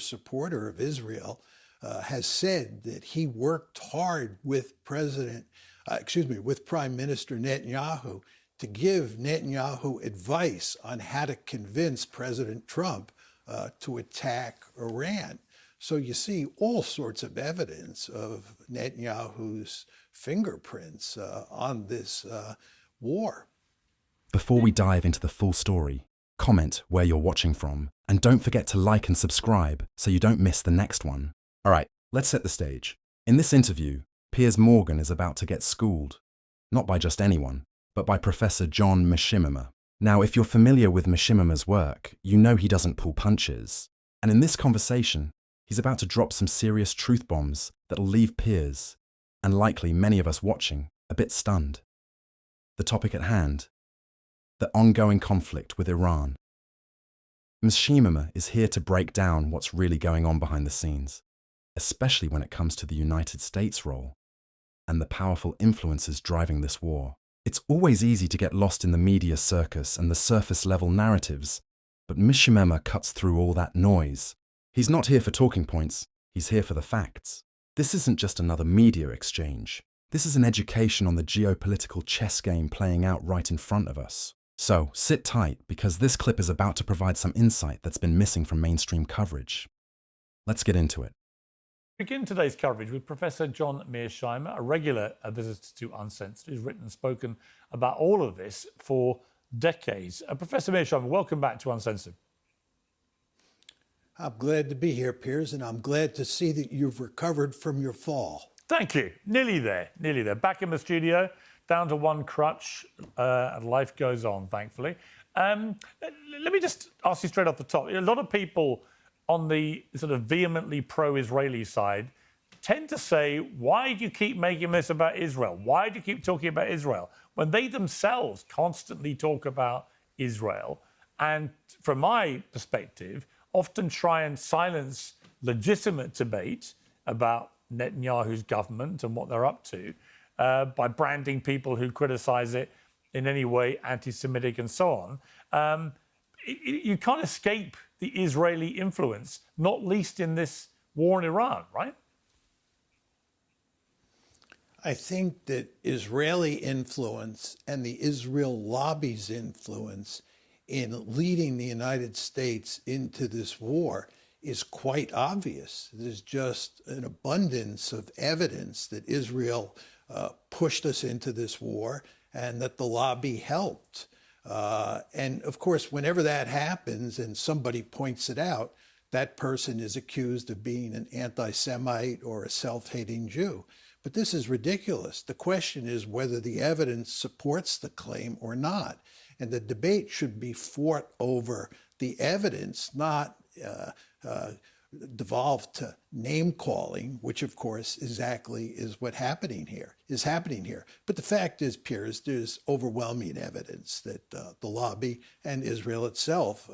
supporter of Israel, has said that he worked hard with with Prime Minister Netanyahu to give Netanyahu advice on how to convince President Trump to attack Iran. So you see all sorts of evidence of Netanyahu's fingerprints on this war. Before we dive into the full story, comment where you're watching from, and don't forget to like and subscribe so you don't miss the next one. All right, let's set the stage. In this interview, Piers Morgan is about to get schooled, not by just anyone, but by Professor John Mearsheimer. Now, if you're familiar with Mearsheimer's work, you know he doesn't pull punches. And in this conversation, he's about to drop some serious truth bombs that'll leave Piers, and likely many of us watching, a bit stunned. The topic at hand: the ongoing conflict with Iran. Mearsheimer is here to break down what's really going on behind the scenes, especially when it comes to the United States' role and the powerful influences driving this war. It's always easy to get lost in the media circus and the surface-level narratives, but Mearsheimer cuts through all that noise. He's not here for talking points, he's here for the facts. This isn't just another media exchange. This is an education on the geopolitical chess game playing out right in front of us. So, sit tight, because this clip is about to provide some insight that's been missing from mainstream coverage. Let's get into it. Begin today's coverage with Professor John Mearsheimer, a regular visitor to Uncensored, who's written and spoken about all of this for decades. Professor Mearsheimer, welcome back to Uncensored. I'm glad to be here, Piers, and I'm glad to see that you've recovered from your fall. Thank you. Nearly there, nearly there. Back in the studio, down to one crutch, and life goes on, thankfully. Let me just ask you straight off the top. A lot of people on the sort of vehemently pro-Israeli side tend to say, why do you keep making this about Israel? Why do you keep talking about Israel? When they themselves constantly talk about Israel, and from my perspective, often try and silence legitimate debate about Netanyahu's government and what they're up to by branding people who criticize it in any way anti-Semitic and so on. You can't escape the Israeli influence, not least in this war in Iran, right? I think that Israeli influence and the Israel lobby's influence in leading the United States into this war is quite obvious. There's just an abundance of evidence that Israel pushed us into this war and that the lobby helped. And of course, whenever that happens and somebody points it out, that person is accused of being an anti-Semite or a self-hating Jew. But this is ridiculous. The question is whether the evidence supports the claim or not. And the debate should be fought over the evidence, not devolved to name calling, which of course exactly is what is happening here. But the fact is, Piers, there's overwhelming evidence that the lobby and Israel itself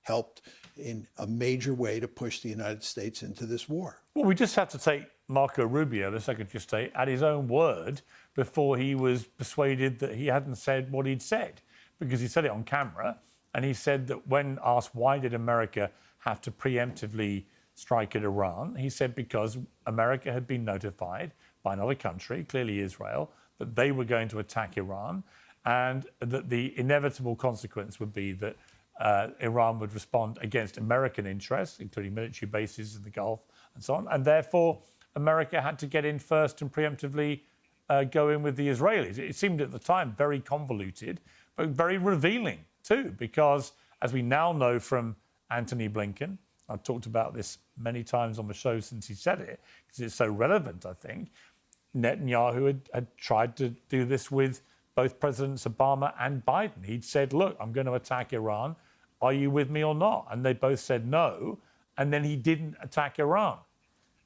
helped in a major way to push the United States into this war. Well, we just had to take Marco Rubio, the Secretary of State, at his own word before he was persuaded that he hadn't said what he'd said, because he said it on camera, and he said that when asked why did America have to preemptively strike at Iran, he said because America had been notified by another country, clearly Israel, that they were going to attack Iran, and that the inevitable consequence would be that Iran would respond against American interests, including military bases in the Gulf and so on, and therefore America had to get in first and preemptively go in with the Israelis. It seemed at the time very convoluted, but very revealing too, because as we now know from Antony Blinken, I've talked about this many times on the show since he said it, because it's so relevant, I think. Netanyahu had tried to do this with both Presidents Obama and Biden. He'd said, look, I'm going to attack Iran. Are you with me or not? And they both said no. And then he didn't attack Iran.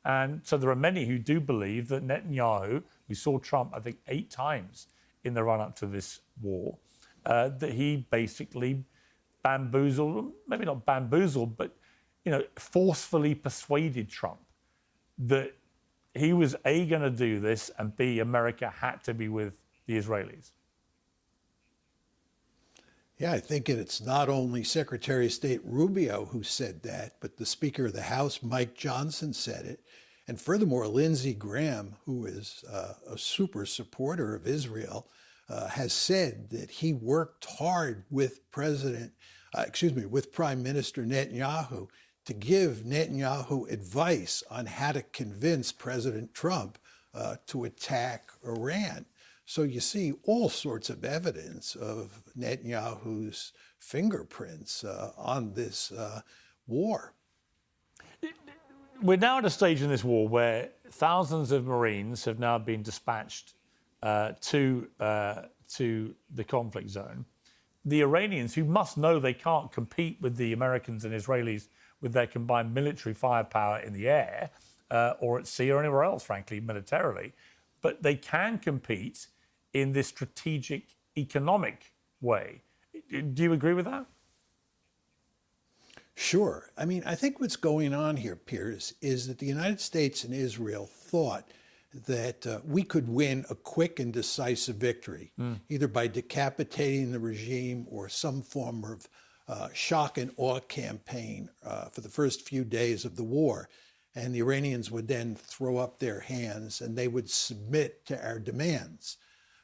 And so there are many who do believe that Netanyahu, we saw Trump, I think, 8 times in the run-up to this war, that he basically bamboozled, maybe not bamboozled, but forcefully persuaded Trump that he was A, going to do this, and B, America had to be with the Israelis. Yeah, I think it's not only Secretary of State Rubio who said that, but the Speaker of the House, Mike Johnson, said it. And furthermore, Lindsey Graham, who is a super supporter of Israel, has said that he worked hard with with Prime Minister Netanyahu to give Netanyahu advice on how to convince President Trump to attack Iran. So you see all sorts of evidence of Netanyahu's fingerprints on this war. We're now at a stage in this war where thousands of Marines have now been dispatched to the conflict zone. The Iranians, who must know they can't compete with the Americans and Israelis with their combined military firepower in the air or at sea or anywhere else, frankly, militarily, but they can compete in this strategic economic way. Do you agree with that? Sure. I mean, I think what's going on here, Piers, is that the United States and Israel thought that we could win a quick and decisive victory, either by decapitating the regime or some form of shock and awe campaign for the first few days of the war. And the Iranians would then throw up their hands and they would submit to our demands.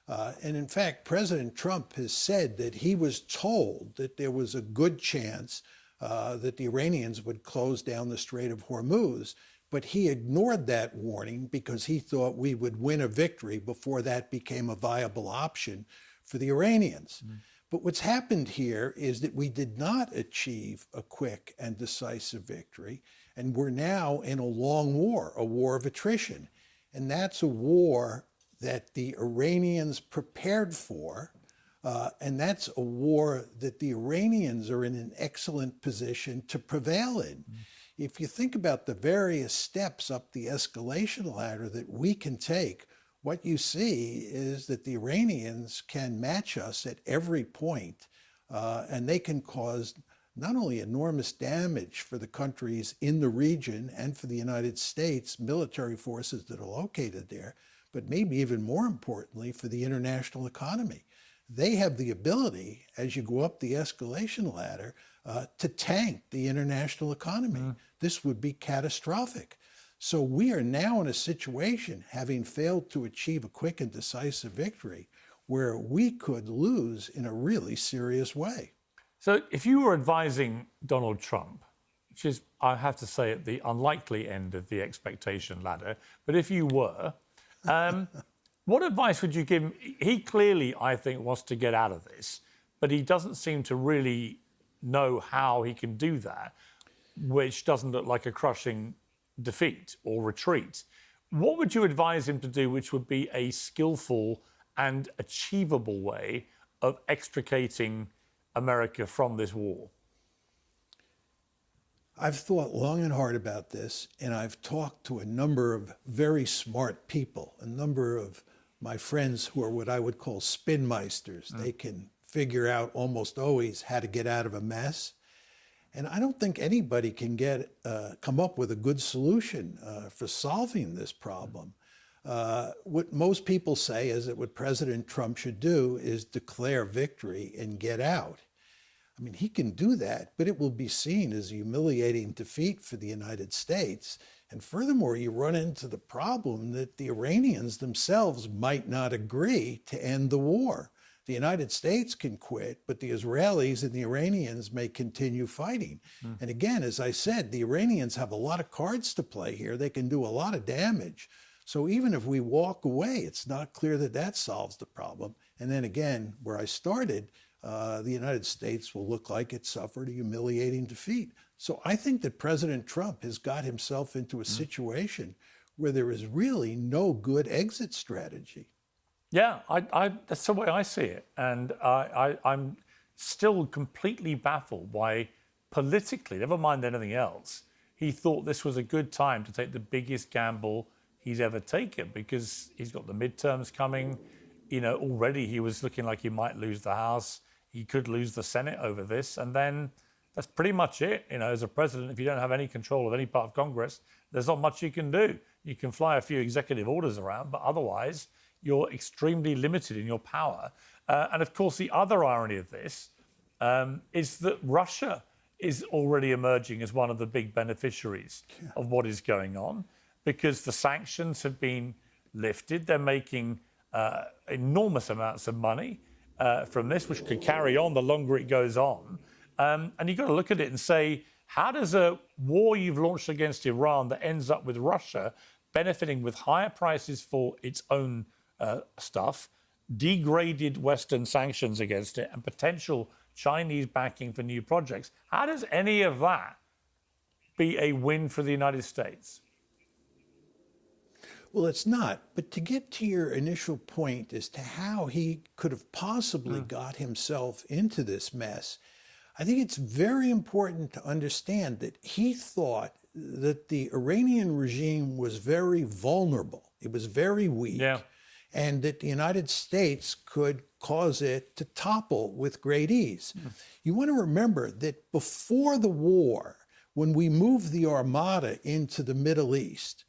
And in fact, President Trump has said that he was told that there was a good chance that the Iranians would close down the Strait of Hormuz, but he ignored that warning because he thought we would win a victory before that became a viable option for the Iranians. But what's happened here is that we did not achieve a quick and decisive victory, and we're now in a long war, a war of attrition. And that's a war that the Iranians prepared for, and that's a war that the Iranians are in an excellent position to prevail in. If you think about the various steps up the escalation ladder that we can take, what you see is that the Iranians can match us at every point, and they can cause not only enormous damage for the countries in the region and for the United States military forces that are located there, but maybe even more importantly for the international economy. They have the ability, as you go up the escalation ladder, to tank the international economy. This would be catastrophic. So we are now in a situation, having failed to achieve a quick and decisive victory, where we could lose in a really serious way. So if you were advising Donald Trump, which is, I have to say, at the unlikely end of the expectation ladder, but if you were, what advice would you give him? He clearly, I think, wants to get out of this, but he doesn't seem to really know how he can do that, which doesn't look like a crushing defeat or retreat. What would you advise him to do, which would be a skillful and achievable way of extricating America from this war? I've thought long and hard about this, and I've talked to a number of very smart people, a number of my friends who are what I would call spinmeisters. They can figure out almost always how to get out of a mess. And I don't think anybody can come up with a good solution for solving this problem. What most people say is that what President Trump should do is declare victory and get out. I mean, he can do that, but it will be seen as a humiliating defeat for the United States. And furthermore, you run into the problem that the Iranians themselves might not agree to end the war. The United States can quit, but the Israelis and the Iranians may continue fighting. And again, as I said, the Iranians have a lot of cards to play here. They can do a lot of damage. So even if we walk away, it's not clear that that solves the problem. And then again, where I started, the United States will look like it suffered a humiliating defeat. So I think that President Trump has got himself into a situation where there is really no good exit strategy. Yeah, that's the way I see it. And I'm still completely baffled why politically, never mind anything else, he thought this was a good time to take the biggest gamble he's ever taken, because he's got the midterms coming. You know, already he was looking like he might lose the House. He could lose the Senate over this. And then that's pretty much it. You know, as a president, if you don't have any control of any part of Congress, there's not much you can do. You can fly a few executive orders around, but otherwise you're extremely limited in your power. And of course, the other irony of this is that Russia is already emerging as one of the big beneficiaries of what is going on, because the sanctions have been lifted. They're making enormous amounts of money from this, which could carry on the longer it goes on. And you've got to look at it and say, how does a war you've launched against Iran that ends up with Russia benefiting with higher prices for its own stuff, degraded Western sanctions against it, and potential Chinese backing for new projects, how does any of that be a win for the United States? Well, it's not. But to get to your initial point as to how he could have possibly got himself into this mess, I think it's very important to understand that he thought that the Iranian regime was very vulnerable. It was very weak. Yeah. And that the United States could cause it to topple with great ease. You want to remember that before the war, when we moved the Armada into the Middle East,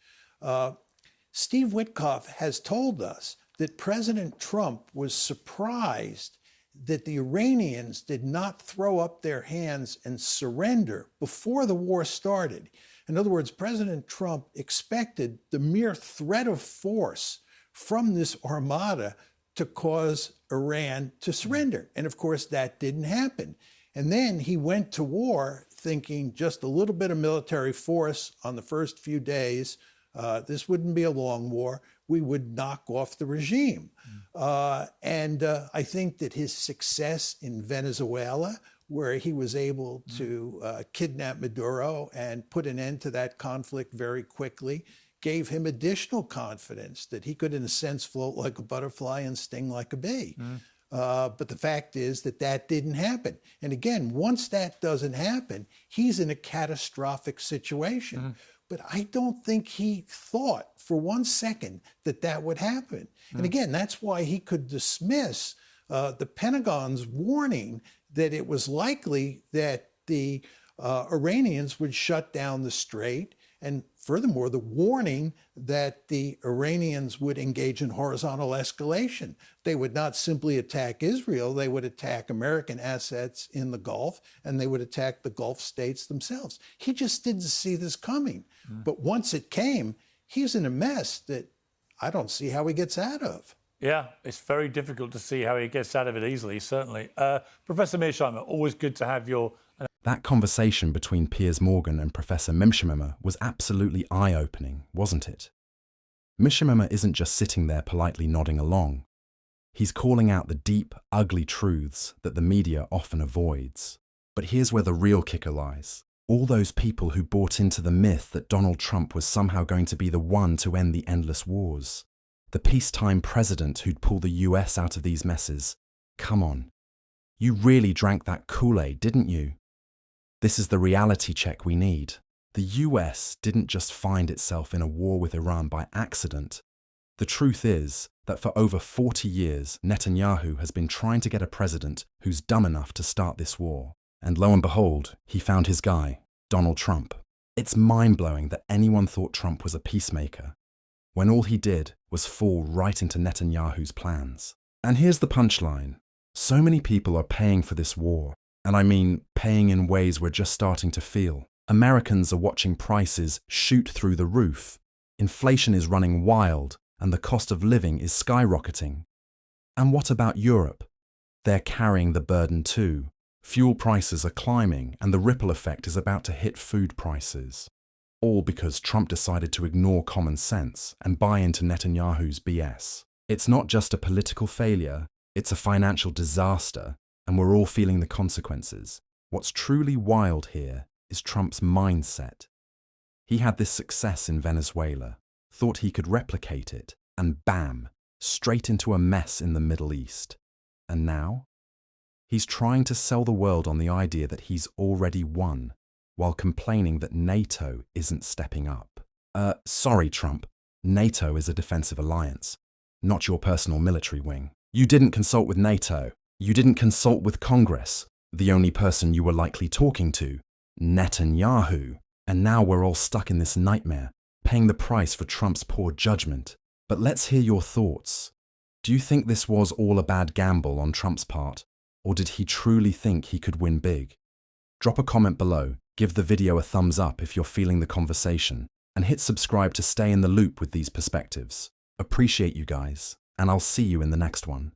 Steve Witkoff has told us that President Trump was surprised that the Iranians did not throw up their hands and surrender before the war started. In other words, President Trump expected the mere threat of force from this armada to cause Iran to surrender. And of course, that didn't happen. And then he went to war thinking just a little bit of military force on the first few days. This wouldn't be a long war. We would knock off the regime. And I think that his success in Venezuela, where he was able to kidnap Maduro and put an end to that conflict very quickly, gave him additional confidence that he could, in a sense, float like a butterfly and sting like a bee. But the fact is that that didn't happen. And again, once that doesn't happen, he's in a catastrophic situation. But I don't think he thought for 1 second that that would happen. And again, that's why he could dismiss the Pentagon's warning that it was likely that the Iranians would shut down the strait. And furthermore, the warning that the Iranians would engage in horizontal escalation. They would not simply attack Israel, they would attack American assets in the Gulf, and they would attack the Gulf states themselves. He just didn't see this coming. But once it came, he's in a mess that I don't see how he gets out of. Yeah, it's very difficult to see how he gets out of it easily, certainly. Professor Mearsheimer, always good to have your... That conversation between Piers Morgan and Professor Mearsheimer was absolutely eye-opening, wasn't it? Mearsheimer isn't just sitting there politely nodding along. He's calling out the deep, ugly truths that the media often avoids. But here's where the real kicker lies. All those people who bought into the myth that Donald Trump was somehow going to be the one to end the endless wars. The peacetime president who'd pull the US out of these messes. Come on. You really drank that Kool-Aid, didn't you? This is the reality check we need. The US didn't just find itself in a war with Iran by accident. The truth is that for over 40 years, Netanyahu has been trying to get a president who's dumb enough to start this war. And lo and behold, he found his guy, Donald Trump. It's mind-blowing that anyone thought Trump was a peacemaker, when all he did was fall right into Netanyahu's plans. And here's the punchline. So many people are paying for this war. And I mean paying in ways we're just starting to feel. Americans are watching prices shoot through the roof. Inflation is running wild, and the cost of living is skyrocketing. And what about Europe? They're carrying the burden too. Fuel prices are climbing, and the ripple effect is about to hit food prices. All because Trump decided to ignore common sense and buy into Netanyahu's BS. It's not just a political failure, it's a financial disaster. And we're all feeling the consequences. What's truly wild here is Trump's mindset. He had this success in Venezuela, thought he could replicate it, and bam, straight into a mess in the Middle East. And now? He's trying to sell the world on the idea that he's already won, while complaining that NATO isn't stepping up. Sorry, Trump. NATO is a defensive alliance, not your personal military wing. You didn't consult with NATO. You didn't consult with Congress, the only person you were likely talking to, Netanyahu. And now we're all stuck in this nightmare, paying the price for Trump's poor judgment. But let's hear your thoughts. Do you think this was all a bad gamble on Trump's part? Or did he truly think he could win big? Drop a comment below, give the video a thumbs up if you're feeling the conversation, and hit subscribe to stay in the loop with these perspectives. Appreciate you guys, and I'll see you in the next one.